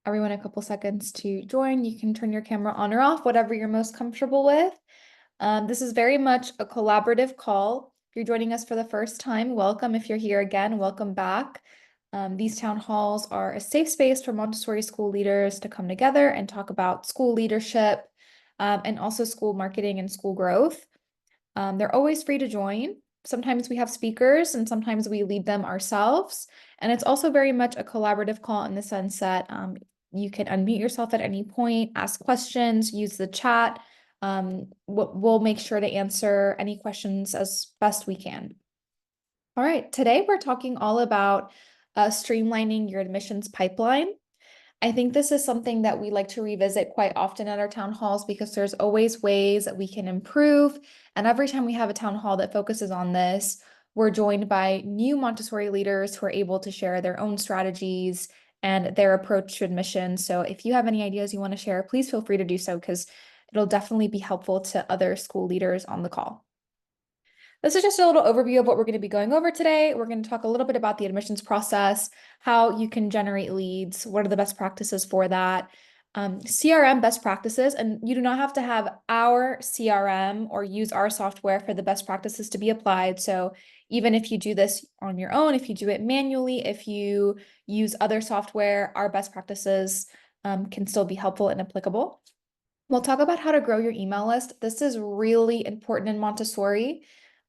everyone a couple seconds to join. You can turn your camera on or off, whatever you're most comfortable with. This is very much a collaborative call. If you're joining us for the first time, welcome. If you're here again, welcome back. These town halls are a safe space for Montessori school leaders to come together and talk about school leadership, and also school marketing and school growth. They're always free to join. Sometimes we have speakers and sometimes we lead them ourselves. And it's also very much a collaborative call in the sense that you can unmute yourself at any point, ask questions, use the chat. We'll make sure to answer any questions as best we can. All right, today we're talking all about streamlining your admissions pipeline. I think this is something that we like to revisit quite often at our town halls because there's always ways that we can improve. And every time we have a town hall that focuses on this, we're joined by new Montessori leaders who are able to share their own strategies and their approach to admission. So if you have any ideas you want to share, please feel free to do so because it'll definitely be helpful to other school leaders on the call. This is just a little overview of what we're going to be going over today. We're going to talk a little bit about the admissions process, how you can generate leads, what are the best practices for that, CRM best practices, and you do not have to have our CRM or use our software for the best practices to be applied. So even if you do this on your own, if you do it manually, if you use other software, our best practices can still be helpful and applicable. We'll talk about how to grow your email list. This is really important in Montessori.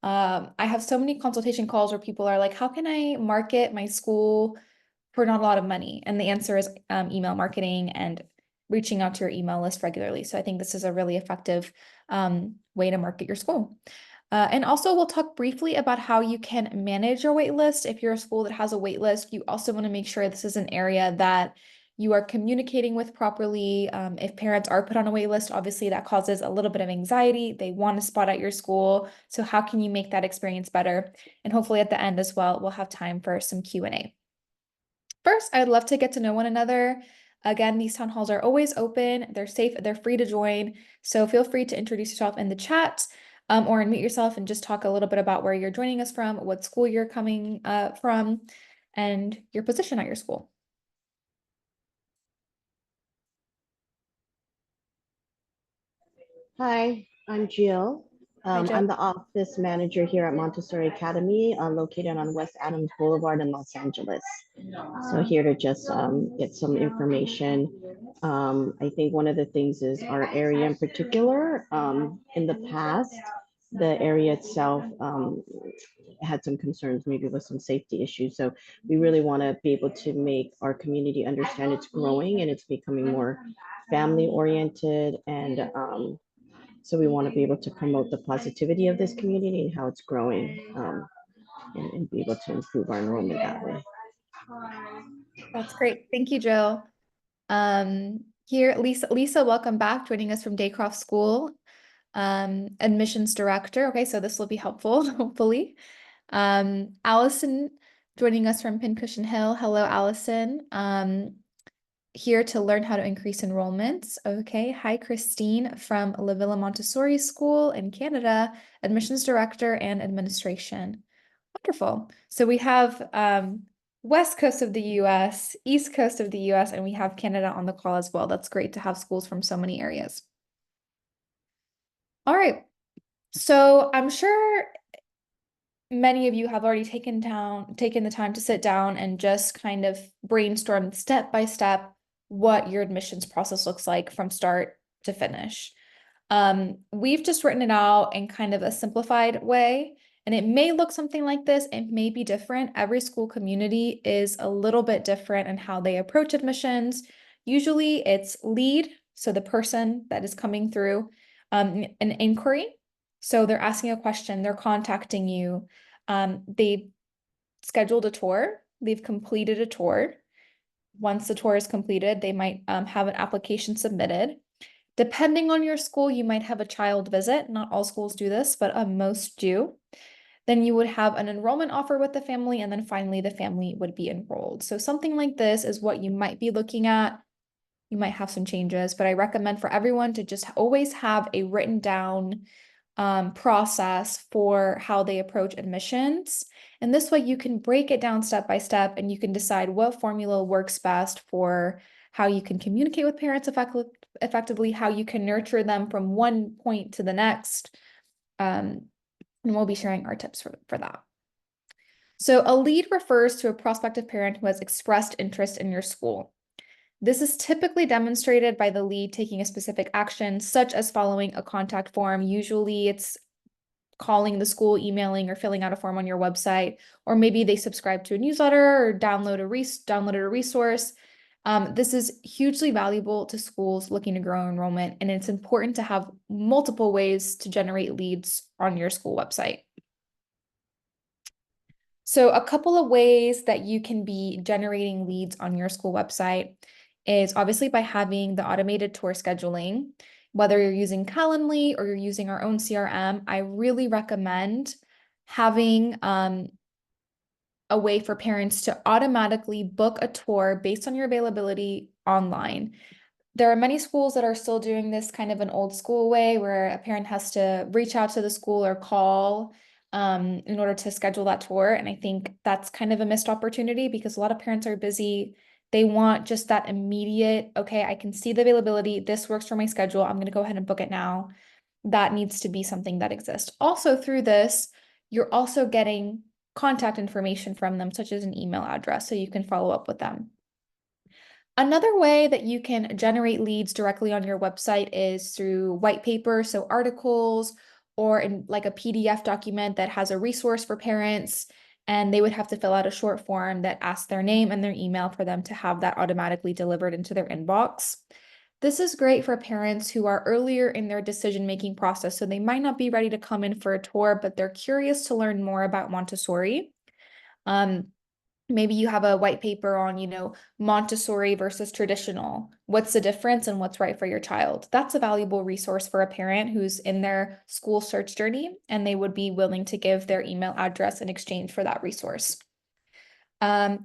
I have so many consultation calls where people are like, how can I market my school for not a lot of money? And the answer is email marketing and reaching out to your email list regularly. So I think this is a really effective way to market your school. And also we'll talk briefly about how you can manage your wait list. If you're a school that has a wait list, you also want to make sure this is an area that you are communicating with properly. If parents are put on a wait list, obviously that causes a little bit of anxiety. They want to spot at your school. So how can you make that experience better? And hopefully at the end as well, we'll have time for some Q&A. First, I'd love to get to know one another. Again, these town halls are always open. They're safe. They're free to join. So feel free to introduce yourself in the chat or unmute yourself and just talk a little bit about where you're joining us from, what school you're coming from, and your position at your school. Hi, I'm Jill. Hi, Jill. I'm the office manager here at Montessori Academy, located on West Adams Boulevard in Los Angeles. So here to just get some information. I think one of the things is our area in particular. In the past, the area itself had some concerns, maybe with some safety issues. So we really want to be able to make our community understand it's growing and it's becoming more family oriented, and so we want to be able to promote the positivity of this community and how it's growing, and be able to improve our enrollment that way. That's great. Thank you, Jill. Here, Lisa, welcome back, joining us from Daycroft School, admissions director. Okay, so this will be helpful, hopefully. Allison joining us from Pincushion Hill. Hello, Allison. Here to learn how to increase enrollments. Okay, hi, Christine from La Villa Montessori School in Canada, admissions director and administration. Wonderful. So we have West Coast of the US, East Coast of the US, and we have Canada on the call as well. That's great to have schools from so many areas. All right. So I'm sure many of you have already taken the time to sit down and just kind of brainstorm step by step what your admissions process looks like from start to finish. We've just written it out in kind of a simplified way. And it may look something like this, it may be different. Every school community is a little bit different in how they approach admissions. Usually it's lead, so the person that is coming through, an inquiry. So they're asking a question, they're contacting you. They scheduled a tour, they've completed a tour. Once the tour is completed, they might have an application submitted. Depending on your school, you might have a child visit. Not all schools do this, but most do. Then you would have an enrollment offer with the family, and then finally the family would be enrolled. So something like this is what you might be looking at. You might have some changes, but I recommend for everyone to just always have a written down process for how they approach admissions. And this way you can break it down step by step and you can decide what formula works best for how you can communicate with parents effectively, how you can nurture them from one point to the next. And we'll be sharing our tips for that. So a lead refers to a prospective parent who has expressed interest in your school. This is typically demonstrated by the lead taking a specific action, such as following a contact form. Usually it's calling the school, emailing, or filling out a form on your website, or maybe they subscribe to a newsletter or downloaded a resource. This is hugely valuable to schools looking to grow enrollment, and it's important to have multiple ways to generate leads on your school website. So a couple of ways that you can be generating leads on your school website is obviously by having the automated tour scheduling. Whether you're using Calendly or you're using our own CRM, I really recommend having a way for parents to automatically book a tour based on your availability online. There are many schools that are still doing this kind of an old school way where a parent has to reach out to the school or call in order to schedule that tour. And I think that's kind of a missed opportunity because a lot of parents are busy. They want just that immediate, okay, I can see the availability. This works for my schedule. I'm going to go ahead and book it now. That needs to be something that exists. Also, through this, you're also getting contact information from them, such as an email address, so you can follow up with them. Another way that you can generate leads directly on your website is through white paper, so articles, or in like a PDF document that has a resource for parents, and they would have to fill out a short form that asks their name and their email for them to have that automatically delivered into their inbox. This is great for parents who are earlier in their decision-making process, so they might not be ready to come in for a tour, but they're curious to learn more about Montessori. Maybe you have a white paper on, Montessori versus traditional. What's the difference and what's right for your child? That's a valuable resource for a parent who's in their school search journey, and they would be willing to give their email address in exchange for that resource.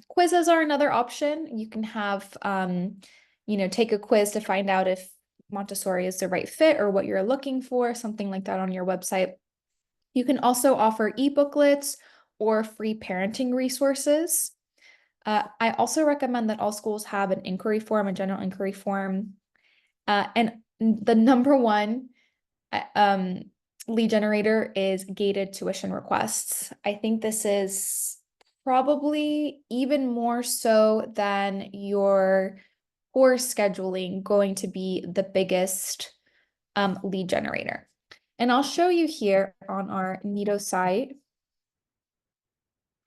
Quizzes are another option. You can have, take a quiz to find out if Montessori is the right fit or what you're looking for, something like that on your website. You can also offer e-booklets or free parenting resources. I also recommend that all schools have an inquiry form, a general inquiry form. And the number one lead generator is gated tuition requests. I think this is probably even more so than your course scheduling going to be the biggest lead generator. And I'll show you here on our Nido site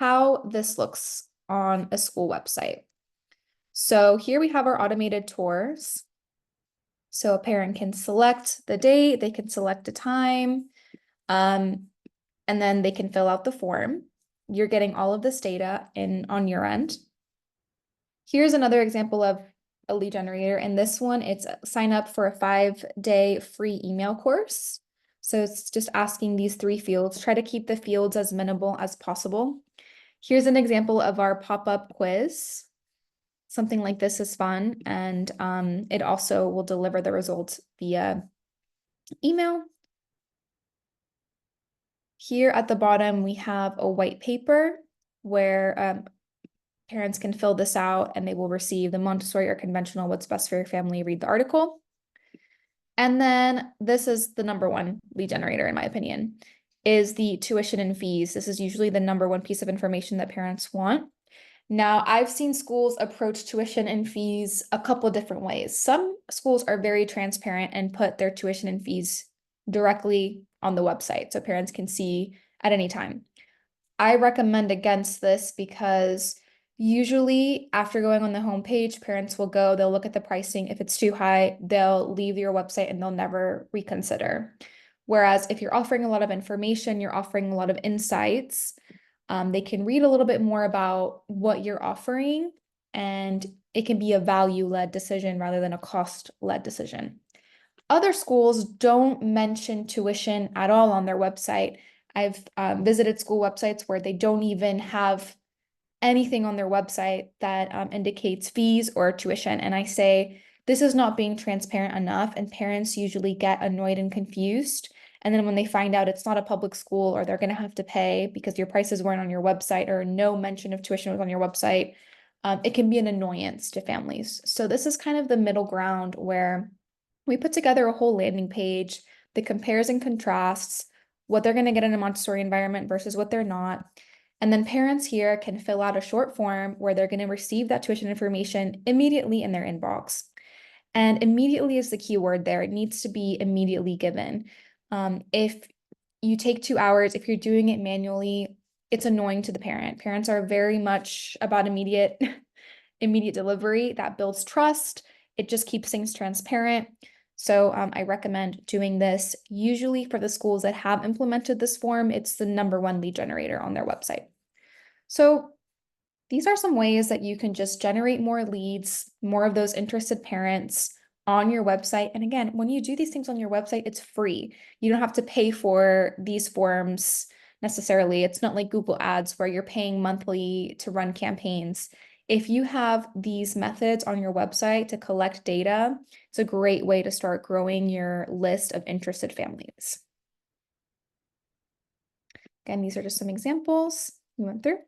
how this looks on a school website. So here we have our automated tours. So a parent can select the date, they can select a time, and then they can fill out the form. You're getting all of this data on your end. Here's another example of a lead generator. And this one, it's sign up for a 5-day free email course. So it's just asking these 3 fields. Try to keep the fields as minimal as possible. Here's an example of our pop-up quiz. Something like this is fun, and it also will deliver the results via email. Here at the bottom, we have a white paper where parents can fill this out and they will receive the Montessori or conventional, what's best for your family, read the article. And then this is the number one lead generator, in my opinion, is the tuition and fees. This is usually the number one piece of information that parents want. Now, I've seen schools approach tuition and fees a couple different ways. Some schools are very transparent and put their tuition and fees directly on the website so parents can see at any time. I recommend against this because usually after going on the homepage, parents will go, they'll look at the pricing. If it's too high, they'll leave your website and they'll never reconsider. Whereas if you're offering a lot of information, you're offering a lot of insights, they can read a little bit more about what you're offering, and it can be a value-led decision rather than a cost-led decision. Other schools don't mention tuition at all on their website. I've visited school websites where they don't even have anything on their website that indicates fees or tuition. And I say, this is not being transparent enough, and parents usually get annoyed and confused. And then when they find out it's not a public school or they're going to have to pay because your prices weren't on your website or no mention of tuition was on your website, it can be an annoyance to families. So this is kind of the middle ground where we put together a whole landing page that compares and contrasts what they're going to get in a Montessori environment versus what they're not. And then parents here can fill out a short form where they're going to receive that tuition information immediately in their inbox. And immediately is the key word there. It needs to be immediately given. If you take 2 hours, if you're doing it manually, it's annoying to the parent. Parents are very much about immediate delivery. That builds trust. It just keeps things transparent. So I recommend doing this. Usually for the schools that have implemented this form, it's the #1 lead generator on their website. So these are some ways that you can just generate more leads, more of those interested parents on your website. And again, when you do these things on your website, it's free. You don't have to pay for these forms necessarily. It's not like Google Ads where you're paying monthly to run campaigns. If you have these methods on your website to collect data, it's a great way to start growing your list of interested families. Again, these are just some examples we went through.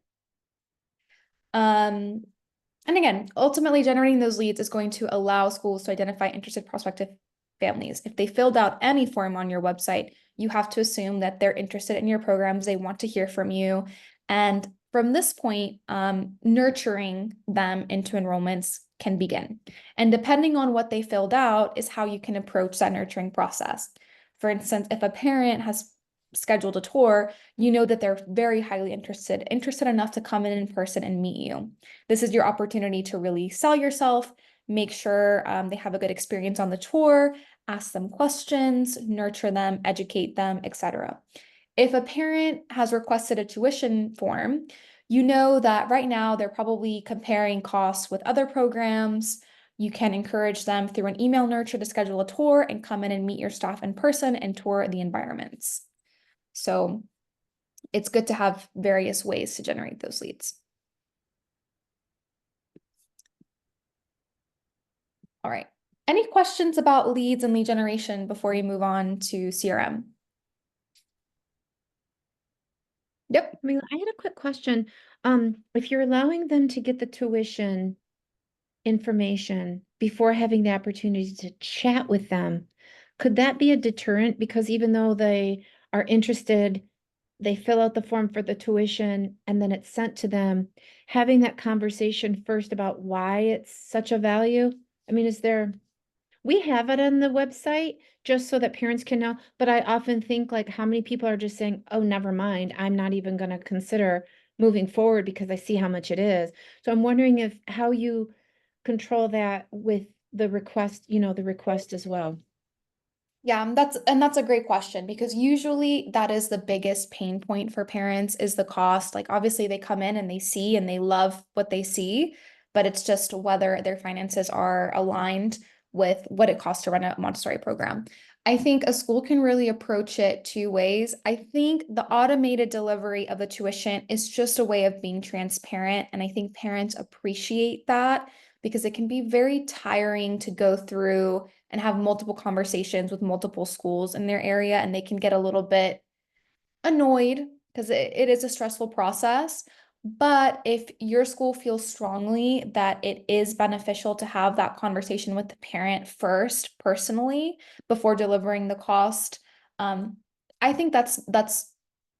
And again, ultimately generating those leads is going to allow schools to identify interested prospective families. If they filled out any form on your website, you have to assume that they're interested in your programs, they want to hear from you. And from this point, nurturing them into enrollments can begin. And depending on what they filled out is how you can approach that nurturing process. For instance, if a parent has scheduled a tour, you know that they're very highly interested enough to come in person and meet you. This is your opportunity to really sell yourself, make sure they have a good experience on the tour, ask them questions, nurture them, educate them, etc. If a parent has requested a tuition form, you know that right now they're probably comparing costs with other programs. You can encourage them through an email nurture to schedule a tour and come in and meet your staff in person and tour the environments. So it's good to have various ways to generate those leads. All right. Any questions about leads and lead generation before you move on to CRM? Yep. I mean, I had a quick question. If you're allowing them to get the tuition information before having the opportunity to chat with them, could that be a deterrent? Because even though they are interested, they fill out the form for the tuition and then it's sent to them, having that conversation first about why it's such a value. I mean, we have it on the website just so that parents can know, but I often think like how many people are just saying, oh, never mind, I'm not even going to consider moving forward because I see how much it is. So I'm wondering if how you control that with the request, the request as well. Yeah, that's a great question because usually that is the biggest pain point for parents is the cost. Like obviously they come in and they see and they love what they see, but it's just whether their finances are aligned with what it costs to run a Montessori program. I think a school can really approach it 2 ways. I think the automated delivery of the tuition is just a way of being transparent, and I think parents appreciate that because it can be very tiring to go through and have multiple conversations with multiple schools in their area, and they can get a little bit annoyed because it is a stressful process. But if your school feels strongly that it is beneficial to have that conversation with the parent first, personally, before delivering the cost, I think that's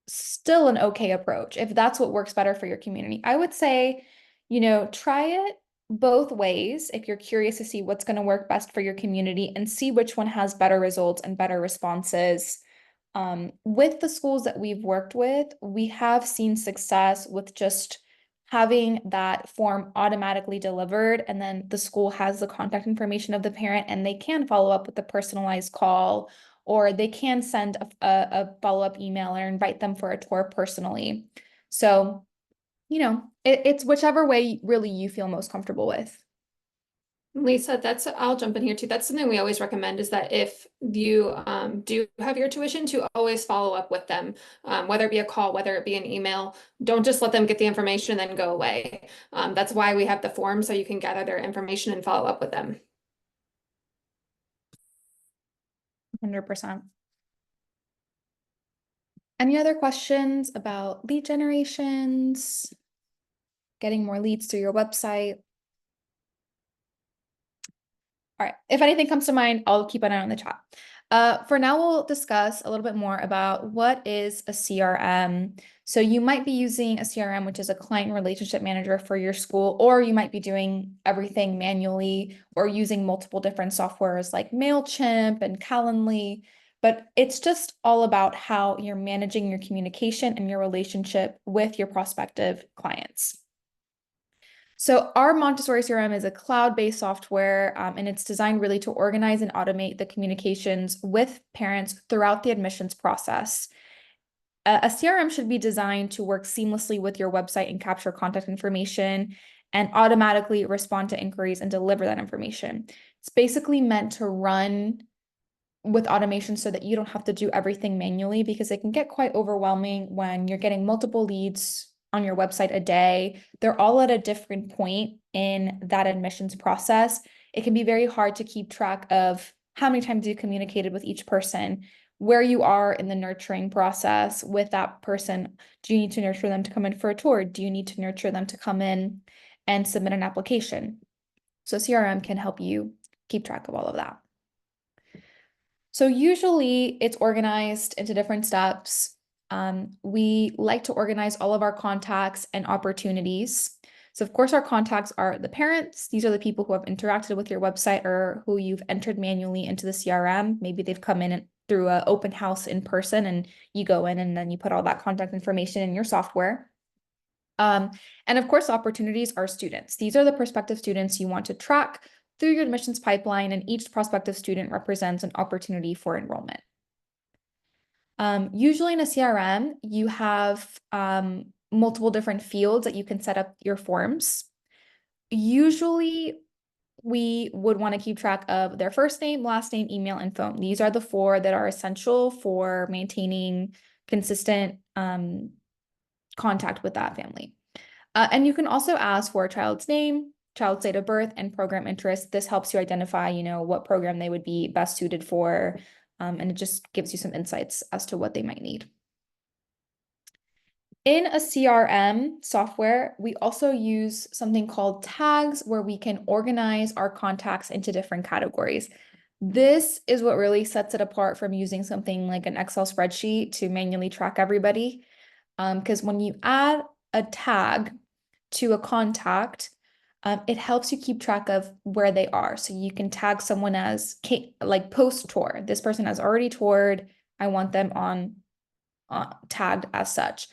still an okay approach if that's what works better for your community. I would say, try it both ways if you're curious to see what's going to work best for your community and see which one has better results and better responses. With the schools that we've worked with, we have seen success with just having that form automatically delivered, and then the school has the contact information of the parent and they can follow up with a personalized call, or they can send a follow-up email or invite them for a tour personally. So, it's whichever way really you feel most comfortable with. Lisa, I'll jump in here too. That's something we always recommend is that if you do have your tuition, to always follow up with them, whether it be a call, whether it be an email. Don't just let them get the information and then go away. That's why we have the form, so you can gather their information and follow up with them. 100%. Any other questions about lead generations? getting more leads through your website. All right, if anything comes to mind, I'll keep an eye on the chat. For now, we'll discuss a little bit more about what is a CRM. So you might be using a CRM, which is a client relationship manager for your school, or you might be doing everything manually or using multiple different softwares like MailChimp and Calendly. But it's just all about how you're managing your communication and your relationship with your prospective clients. So our Montessori CRM is a cloud-based software, and it's designed really to organize and automate the communications with parents throughout the admissions process. A CRM should be designed to work seamlessly with your website and capture contact information and automatically respond to inquiries and deliver that information. It's basically meant to run with automation so that you don't have to do everything manually, because it can get quite overwhelming when you're getting multiple leads on your website a day. They're all at a different point in that admissions process. It can be very hard to keep track of how many times you communicated with each person, where you are in the nurturing process with that person. Do you need to nurture them to come in for a tour? Do you need to nurture them to come in and submit an application? So CRM can help you keep track of all of that. So usually it's organized into different steps. We like to organize all of our contacts and opportunities. So of course, our contacts are the parents. These are the people who have interacted with your website or who you've entered manually into the CRM. Maybe they've come in through an open house in person, and you go in and then you put all that contact information in your software. And of course, opportunities are students. These are the prospective students you want to track through your admissions pipeline, and each prospective student represents an opportunity for enrollment. Usually in a CRM, you have multiple different fields that you can set up your forms. Usually, we would want to keep track of their first name, last name, email, and phone. These are the 4 that are essential for maintaining consistent contact with that family. And you can also ask for a child's name, child's date of birth, and program interest. This helps you identify, what program they would be best suited for, and it just gives you some insights as to what they might need. In a CRM software, we also use something called tags, where we can organize our contacts into different categories. This is what really sets it apart from using something like an Excel spreadsheet to manually track everybody. Because when you add a tag to a contact, it helps you keep track of where they are. So you can tag someone as like post tour. This person has already toured. I want them on tagged as such.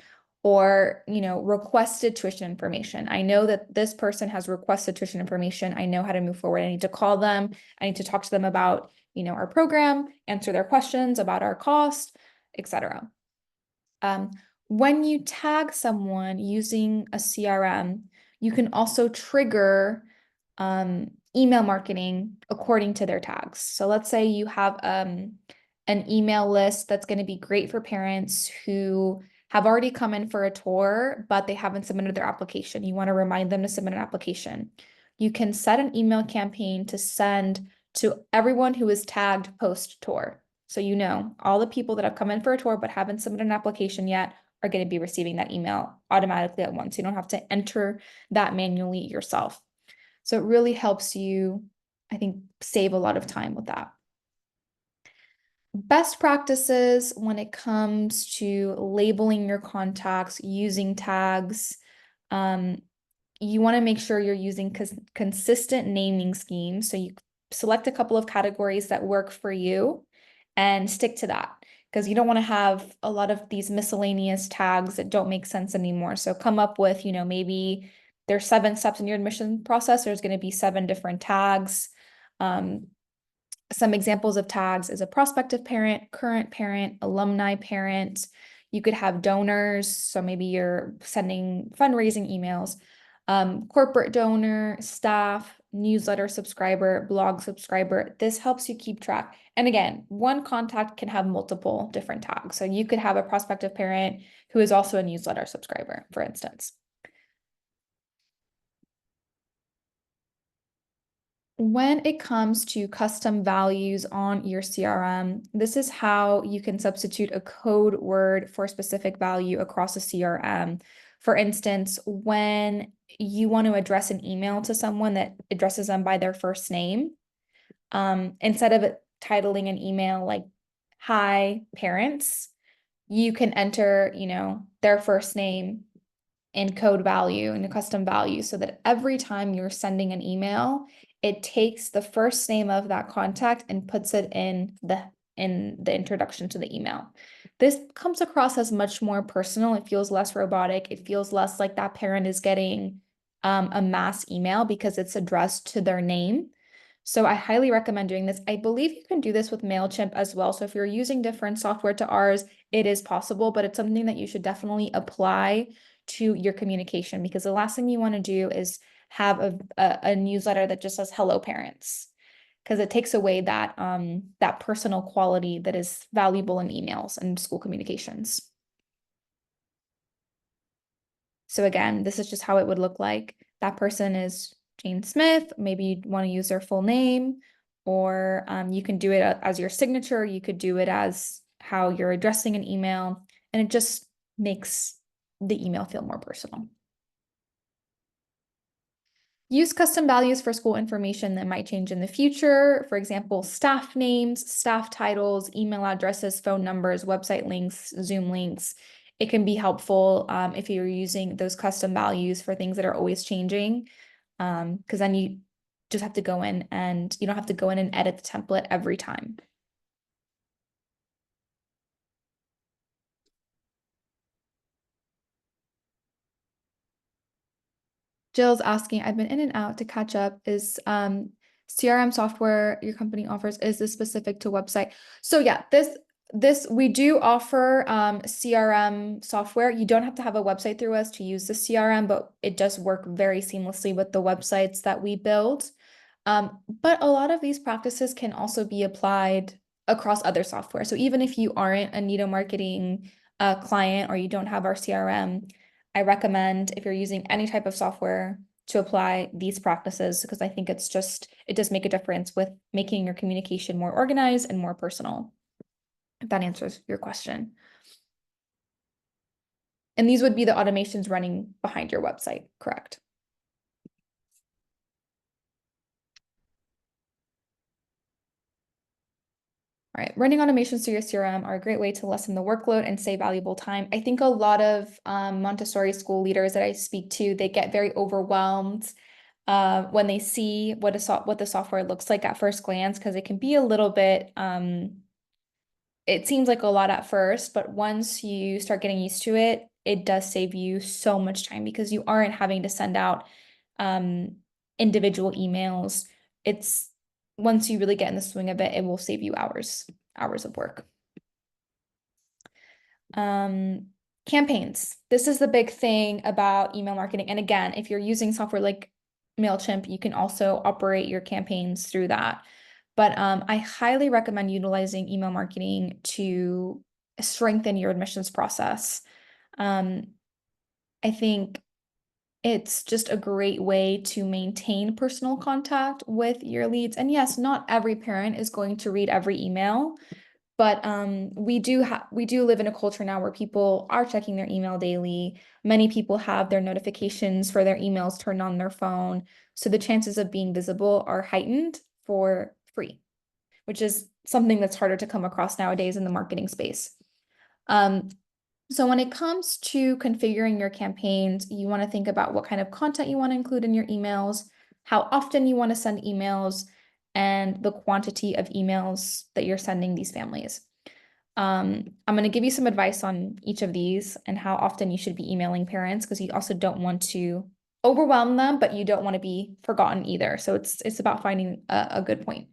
Or, requested tuition information. I know that this person has requested tuition information. I know how to move forward. I need to call them. I need to talk to them about, our program, answer their questions about our cost, etc. When you tag someone using a CRM, you can also trigger email marketing according to their tags. So let's say you have an email list that's going to be great for parents who have already come in for a tour, but they haven't submitted their application. You want to remind them to submit an application. You can set an email campaign to send to everyone who is tagged post-tour. So all the people that have come in for a tour but haven't submitted an application yet are going to be receiving that email automatically at once. You don't have to enter that manually yourself. So it really helps you, I think, save a lot of time with that. Best practices when it comes to labeling your contacts, using tags. You want to make sure you're using consistent naming schemes. So you select a couple of categories that work for you and stick to that, because you don't want to have a lot of these miscellaneous tags that don't make sense anymore. So come up with, maybe there's 7 steps in your admission process. There's going to be 7 different tags. Some examples of tags is a prospective parent, current parent, alumni parent. You could have donors. So maybe you're sending fundraising emails, corporate donor, staff, newsletter subscriber, blog subscriber. This helps you keep track. And again, one contact can have multiple different tags. So you could have a prospective parent who is also a newsletter subscriber, for instance. When it comes to custom values on your CRM, this is how you can substitute a code word for a specific value across a CRM. For instance, when you want to address an email to someone that addresses them by their first name, instead of titling an email like, "Hi, parents," you can enter, their first name and code value and a custom value so that every time you're sending an email, it takes the first name of that contact and puts it in the introduction to the email. This comes across as much more personal. It feels less robotic. It feels less like that parent is getting a mass email because it's addressed to their name. So I highly recommend doing this. I believe you can do this with MailChimp as well. So if you're using different software to ours, it is possible, but it's something that you should definitely apply to your communication, because the last thing you want to do is have a newsletter that just says hello parents, because it takes away that that personal quality that is valuable in emails and school communications. So again, this is just how it would look like. That person is Jane Smith. Maybe you'd want to use their full name, or you can do it as your signature. You could do it as how you're addressing an email, and it just makes the email feel more personal. Use custom values for school information that might change in the future. For example, staff names, staff titles, email addresses, phone numbers, website links, Zoom links. It can be helpful if you're using those custom values for things that are always changing, because then you just have to go in and you don't have to go in and edit the template every time. Jill's asking, I've been in and out to catch up. Is CRM software your company offers, is this specific to website? So yeah, this we do offer CRM software. You don't have to have a website through us to use the CRM, but it does work very seamlessly with the websites that we build. But a lot of these practices can also be applied across other software. So even if you aren't a Nido Marketing client, or you don't have our CRM, I recommend, if you're using any type of software, to apply these practices, because I think it does make a difference with making your communication more organized and more personal, if that answers your question. And these would be the automations running behind your website, correct? All right, running automations through your CRM are a great way to lessen the workload and save valuable time. I think a lot of Montessori school leaders that I speak to, they get very overwhelmed when they see what the software looks like at first glance, because it can be a little bit, it seems like a lot at first, but once you start getting used to it, it does save you so much time, because you aren't having to send out individual emails. Once you really get in the swing of it, it will save you hours of work. Campaigns. This is the big thing about email marketing. And again, if you're using software like MailChimp, you can also operate your campaigns through that. But I highly recommend utilizing email marketing to strengthen your admissions process. I think it's just a great way to maintain personal contact with your leads. And yes, not every parent is going to read every email, but we do live in a culture now where people are checking their email daily. Many people have their notifications for their emails turned on their phone, so the chances of being visible are heightened for free, which is something that's harder to come across nowadays in the marketing space. So when it comes to configuring your campaigns, you want to think about what kind of content you want to include in your emails, how often you want to send emails, and the quantity of emails that you're sending these families. I'm going to give you some advice on each of these and how often you should be emailing parents, because you also don't want to overwhelm them, but you don't want to be forgotten either. So it's about finding a good point.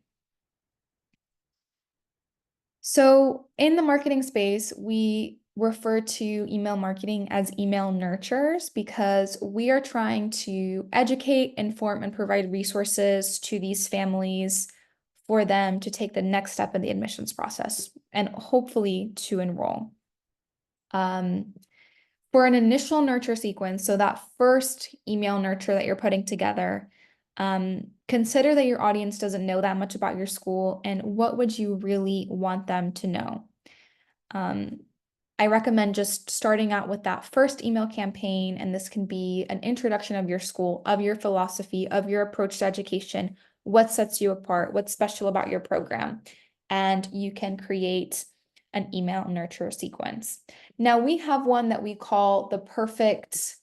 So in the marketing space, we refer to email marketing as email nurturers, because we are trying to educate, inform, and provide resources to these families for them to take the next step in the admissions process and hopefully to enroll. For an initial nurture sequence, so that first email nurture that you're putting together, consider that your audience doesn't know that much about your school, and what would you really want them to know? I recommend just starting out with that first email campaign, and this can be an introduction of your school, of your philosophy, of your approach to education, what sets you apart, what's special about your program, and you can create an email nurture sequence. Now we have one that we call the perfect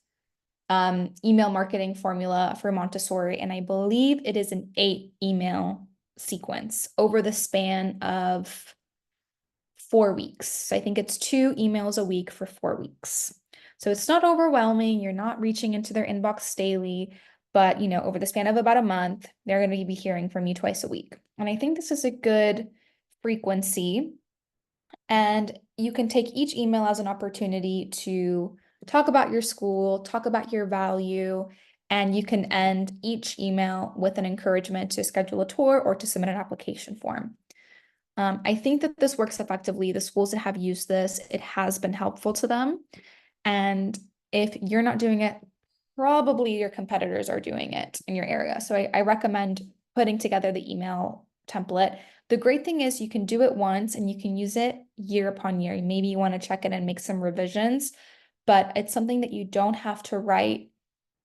email marketing formula for Montessori, and I believe it is an 8 email sequence over the span of 4 weeks. So I think it's 2 emails a week for 4 weeks. So it's not overwhelming. You're not reaching into their inbox daily, but over the span of about a month, they're going to be hearing from you twice a week. And I think this is a good frequency. And you can take each email as an opportunity to talk about your school, talk about your value, and you can end each email with an encouragement to schedule a tour or to submit an application form. I think that this works effectively. The schools that have used this, it has been helpful to them. And if you're not doing it, probably your competitors are doing it in your area. So I recommend putting together the email template. The great thing is you can do it once and you can use it year upon year. Maybe you want to check it and make some revisions, but it's something that you don't have to write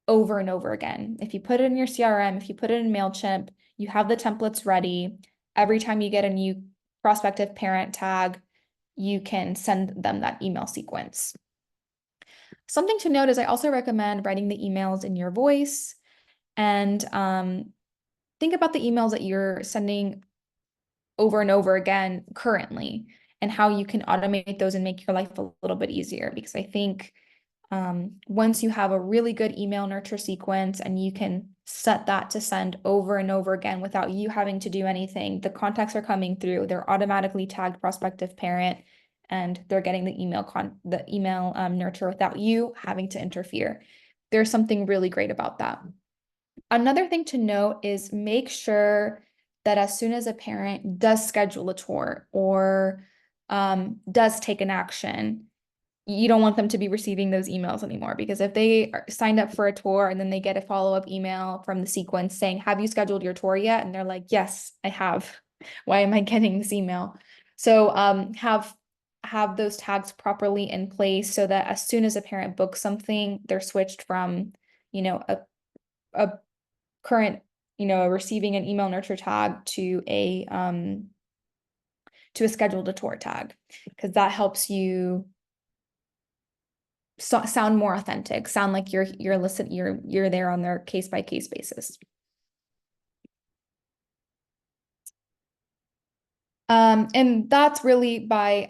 over and over again. If you put it in your CRM, if you put it in MailChimp, you have the templates ready. Every time you get a new prospective parent tag, you can send them that email sequence. Something to note is I also recommend writing the emails in your voice, and think about the emails that you're sending over and over again currently and how you can automate those and make your life a little bit easier. Because I think once you have a really good email nurture sequence and you can set that to send over and over again without you having to do anything, the contacts are coming through, they're automatically tagged prospective parent, and they're getting the email nurture without you having to interfere. There's something really great about that. Another thing to note is make sure that as soon as a parent does schedule a tour or does take an action, you don't want them to be receiving those emails anymore, because if they are signed up for a tour and then they get a follow-up email from the sequence saying, have you scheduled your tour yet? And they're like, yes, I have. Why am I getting this email? So have those tags properly in place so that as soon as a parent books something, they're switched from, a current, receiving an email nurture tag to a scheduled a tour tag, because that helps you sound more authentic, sound like you're there on their case-by-case basis. And that's really by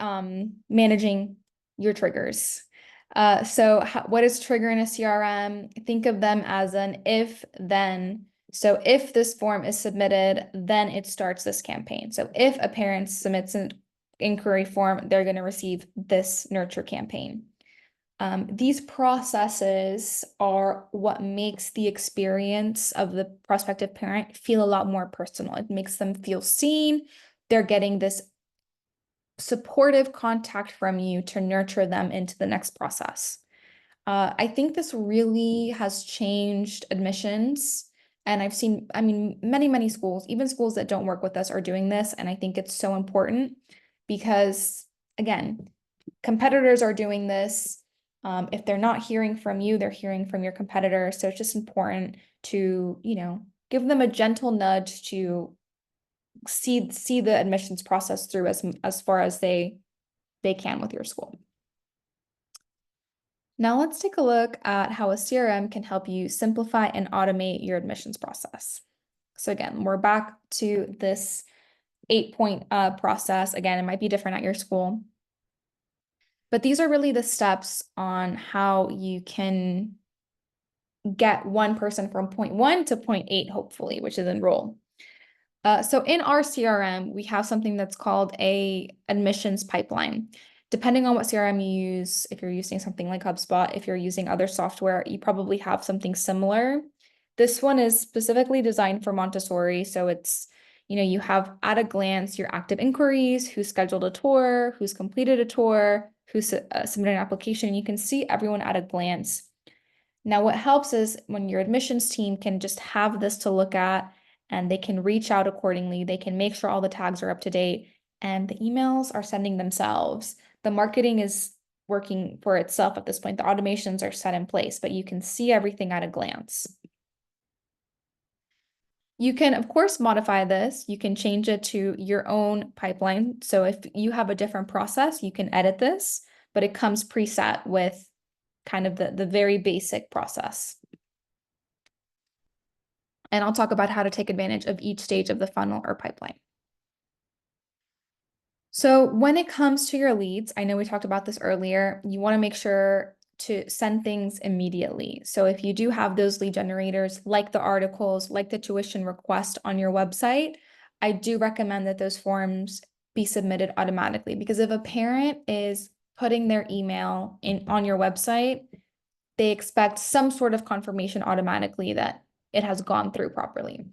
managing your triggers. So what is trigger in a CRM? Think of them as an if then. So if this form is submitted, then it starts this campaign. So if a parent submits an inquiry form, they're going to receive this nurture campaign. These processes are what makes the experience of the prospective parent feel a lot more personal. It makes them feel seen. They're getting this supportive contact from you to nurture them into the next process. I think this really has changed admissions. And I've seen, many, many schools, even schools that don't work with us, are doing this. And I think it's so important because, again, competitors are doing this. If they're not hearing from you, they're hearing from your competitor. So it's just important to, give them a gentle nudge to see the admissions process through as far as they can with your school. Now let's take a look at how a CRM can help you simplify and automate your admissions process. So again, we're back to this 8-point process. Again, it might be different at your school, but these are really the steps on how you can get one person from point 1 to point 8, hopefully, which is enroll. So in our CRM, we have something that's called a admissions pipeline. Depending on what CRM you use, if you're using something like HubSpot, if you're using other software, you probably have something similar. This one is specifically designed for Montessori. So it's, you have at a glance your active inquiries, who scheduled a tour, who's completed a tour, who submitted an application. You can see everyone at a glance. Now, what helps is when your admissions team can just have this to look at, and they can reach out accordingly. They can make sure all the tags are up to date and the emails are sending themselves. The marketing is working for itself at this point. The automations are set in place, but you can see everything at a glance. You can, of course, modify this. You can change it to your own pipeline. So if you have a different process, you can edit this, but it comes preset with kind of the very basic process. And I'll talk about how to take advantage of each stage of the funnel or pipeline. So when it comes to your leads, I know we talked about this earlier, you want to make sure to send things immediately. So if you do have those lead generators, like the articles, like the tuition request on your website, I do recommend that those forms be submitted automatically, because if a parent is putting their email in on your website, they expect some sort of confirmation automatically that it has gone through properly.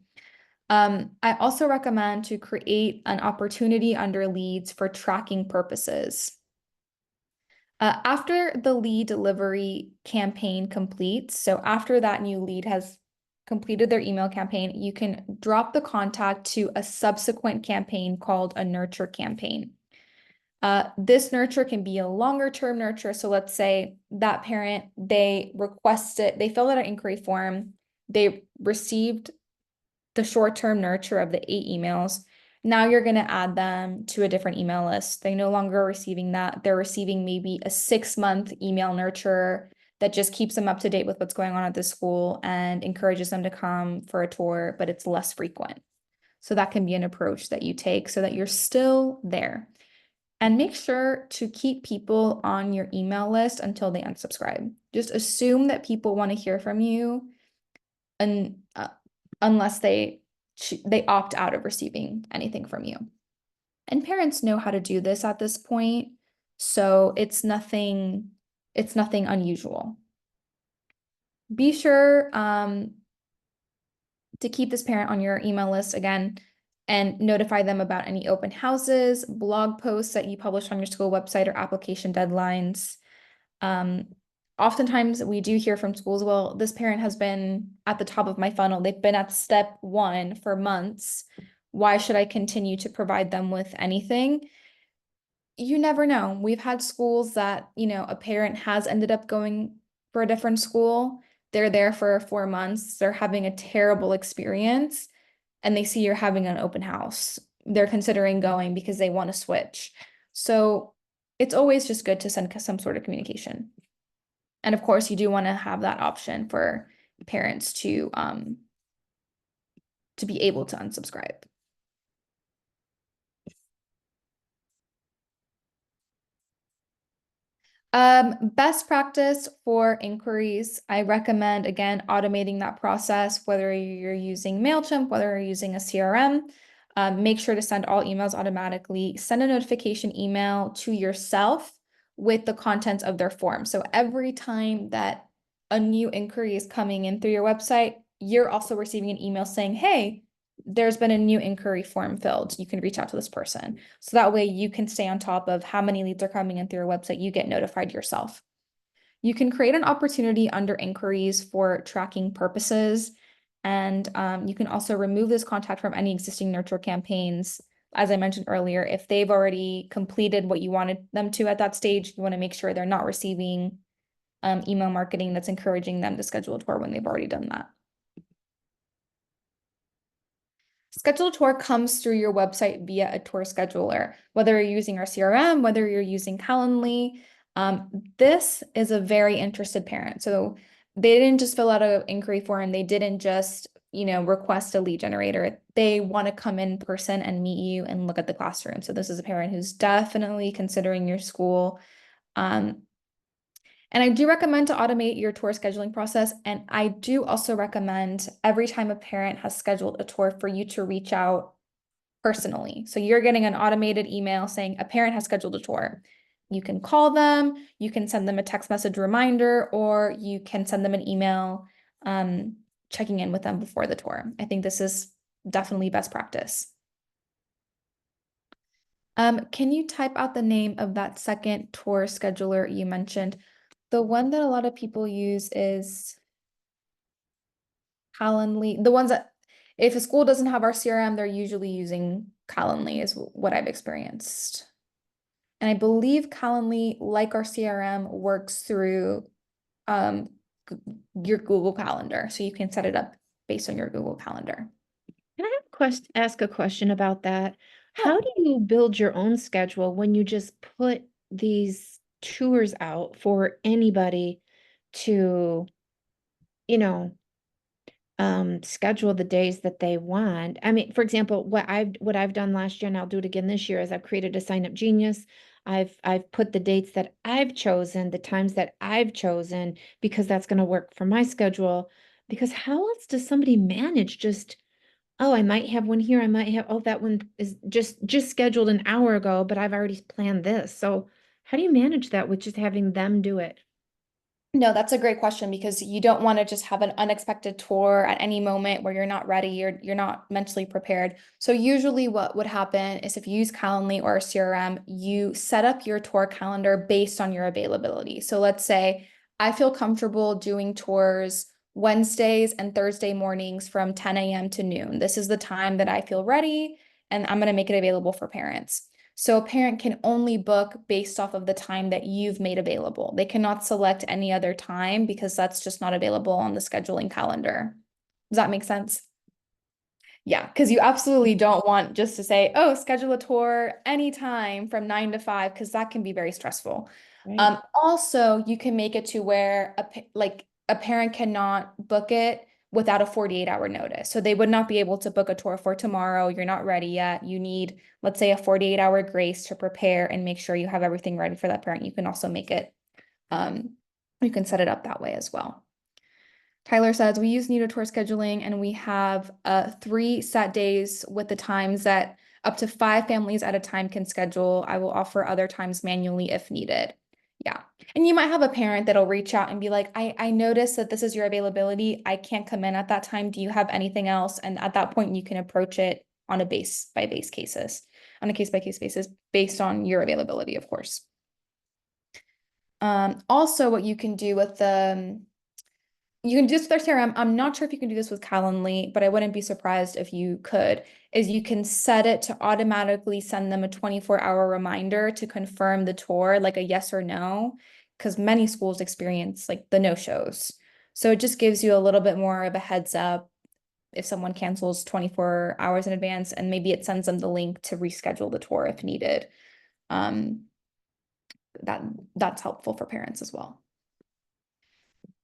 I also recommend to create an opportunity under leads for tracking purposes. After the lead delivery campaign completes, so after that new lead has completed their email campaign, you can drop the contact to a subsequent campaign called a nurture campaign. This nurture can be a longer term nurture. So let's say that parent, they filled out an inquiry form, they received the short-term nurture of the 8 emails. Now you're going to add them to a different email list. They no longer are receiving that. They're receiving maybe a 6-month email nurture that just keeps them up to date with what's going on at the school and encourages them to come for a tour, but it's less frequent. So that can be an approach that you take so that you're still there. And make sure to keep people on your email list until they unsubscribe. Just assume that people want to hear from you, and unless they opt out of receiving anything from you. And parents know how to do this at this point, so it's nothing unusual. Be sure to keep this parent on your email list again and notify them about any open houses, blog posts that you publish on your school website, or application deadlines. Oftentimes we do hear from schools, well, this parent has been at the top of my funnel. They've been at step 1 for months. Why should I continue to provide them with anything? You never know. We've had schools that, a parent has ended up going for a different school. They're there for 4 months. They're having a terrible experience, and they see you're having an open house. They're considering going because they want to switch. So it's always just good to send some sort of communication. And of course, you do want to have that option for parents to be able to unsubscribe. Best practice for inquiries, I recommend, again, automating that process, whether you're using MailChimp, whether you're using a CRM. Make sure to send all emails automatically. Send a notification email to yourself with the contents of their form. So every time that a new inquiry is coming in through your website, you're also receiving an email saying, hey, there's been a new inquiry form filled. You can reach out to this person. So that way you can stay on top of how many leads are coming in through your website. You get notified yourself. You can create an opportunity under inquiries for tracking purposes. And you can also remove this contact from any existing nurture campaigns. As I mentioned earlier, if they've already completed what you wanted them to at that stage, you want to make sure they're not receiving email marketing that's encouraging them to schedule a tour when they've already done that. Schedule a tour comes through your website via a tour scheduler, whether you're using our CRM, whether you're using Calendly. This is a very interested parent. So they didn't just fill out an inquiry form. They didn't just, request a lead generator. They want to come in person and meet you and look at the classroom. So this is a parent who's definitely considering your school. And I do recommend to automate your tour scheduling process. And I do also recommend every time a parent has scheduled a tour for you to reach out personally. So you're getting an automated email saying a parent has scheduled a tour. You can call them, you can send them a text message reminder, or you can send them an email checking in with them before the tour. I think this is definitely best practice. Can you type out the name of that second tour scheduler you mentioned? The one that a lot of people use is Calendly. The ones that, if a school doesn't have our CRM, they're usually using Calendly is what I've experienced. And I believe Calendly, like our CRM, works through your Google Calendar. So you can set it up based on your Google Calendar. Can I ask a question about that? Yeah. How do you build your own schedule when you just put these tours out for anybody to, you know, schedule the days that they want? I mean, for example, what I've done last year, and I'll do it again this year, is I've created a Sign Up Genius. I've put the dates that I've chosen, the times that I've chosen, because that's going to work for my schedule. Because how else does somebody manage just, oh, I might have one here, I might have, oh, that one is just scheduled an hour ago, but I've already planned this. So how do you manage that with just having them do it? No, that's a great question because you don't want to just have an unexpected tour at any moment where you're not ready, you're not mentally prepared. So usually what would happen is if you use Calendly or a CRM, you set up your tour calendar based on your availability. So let's say I feel comfortable doing tours Wednesdays and Thursday mornings from 10 a.m. to noon. This is the time that I feel ready, and I'm going to make it available for parents. So a parent can only book based off of the time that you've made available. They cannot select any other time because that's just not available on the scheduling calendar. Does that make sense? Yeah, because you absolutely don't want just to say, oh, schedule a tour anytime from 9 to 5, because that can be very stressful. Right. Also, you can make it to where a parent cannot book it without a 48-hour notice. So they would not be able to book a tour for tomorrow. You're not ready yet. You need, let's say, a 48-hour grace to prepare and make sure you have everything ready for that parent. You can also make it, you can set it up that way as well. Tyler says, we use Nido Tour scheduling and we have 3 set days with the times that up to 5 families at a time can schedule. I will offer other times manually if needed. Yeah. And you might have a parent that'll reach out and be like, I noticed that this is your availability. I can't come in at that time. Do you have anything else? And at that point, you can approach it on a case by case basis based on your availability, of course. Also, what you can do with the you can do this with their CRM. I'm not sure if you can do this with Calendly, but I wouldn't be surprised if you could, is you can set it to automatically send them a 24-hour reminder to confirm the tour, like a yes or no, because many schools experience like the no-shows. So it just gives you a little bit more of a heads up if someone cancels 24 hours in advance, and maybe it sends them the link to reschedule the tour if needed. That's helpful for parents as well.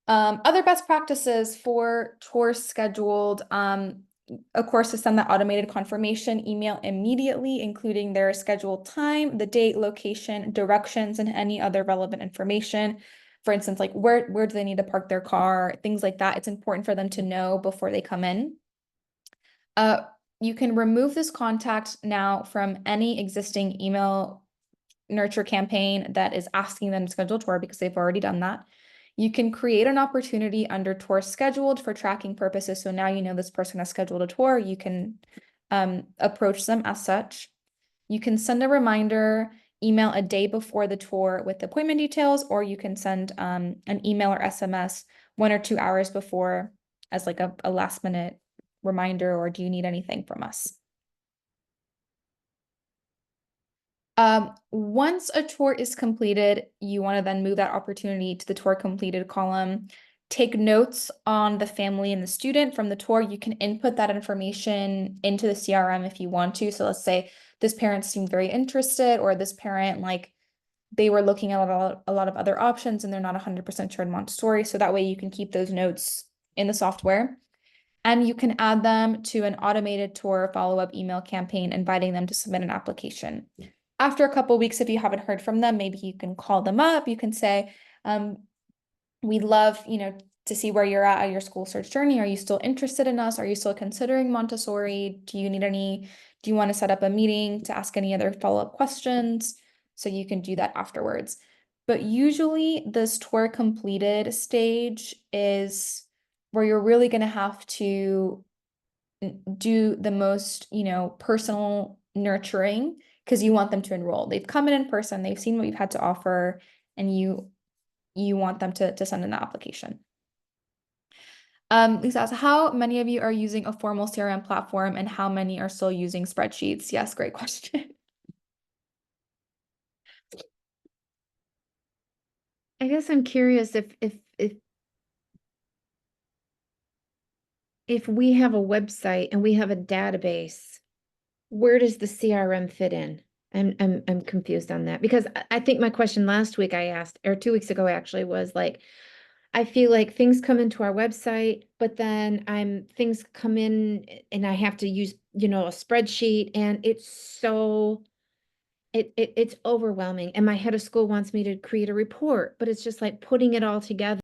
Other best practices for tours scheduled, of course, to send that automated confirmation email immediately, including their scheduled time, the date, location, directions, and any other relevant information. For instance, like where do they need to park their car, things like that. It's important for them to know before they come in. You can remove this contact now from any existing email nurture campaign that is asking them to schedule a tour because they've already done that. You can create an opportunity under tour scheduled for tracking purposes. So now you know this person has scheduled a tour. You can approach them as such. You can send a reminder email a day before the tour with appointment details, or you can send an email or SMS 1 or 2 hours before as like a last minute reminder, or do you need anything from us? Once a tour is completed, you want to then move that opportunity to the tour completed column. Take notes on the family and the student from the tour. You can input that information into the CRM if you want to. So let's say this parent seemed very interested, or this parent, like, they were looking at a lot of other options and they're not 100% sure in Montessori. So that way you can keep those notes in the software. And you can add them to an automated tour follow-up email campaign, inviting them to submit an application. After a couple of weeks, if you haven't heard from them, maybe you can call them up. You can say, we'd love, to see where you're at your school search journey. Are you still interested in us? Are you still considering Montessori? Do you want to set up a meeting to ask any other follow-up questions? So you can do that afterwards. But usually this tour completed stage is where you're really going to have to do the most, personal nurturing, because you want them to enroll. They've come in person, they've seen what you've had to offer, and you want them to send in the application. Lisa asks, how many of you are using a formal CRM platform and how many are still using spreadsheets? Yes, great question. I guess I'm curious if we have a website and we have a database, where does the CRM fit in? I'm confused on that because I think my question last week I asked, or 2 weeks ago actually, was like, I feel like things come into our website, but then things come in and I have to use, a spreadsheet, and it's overwhelming. And my head of school wants me to create a report, but it's just like putting it all together.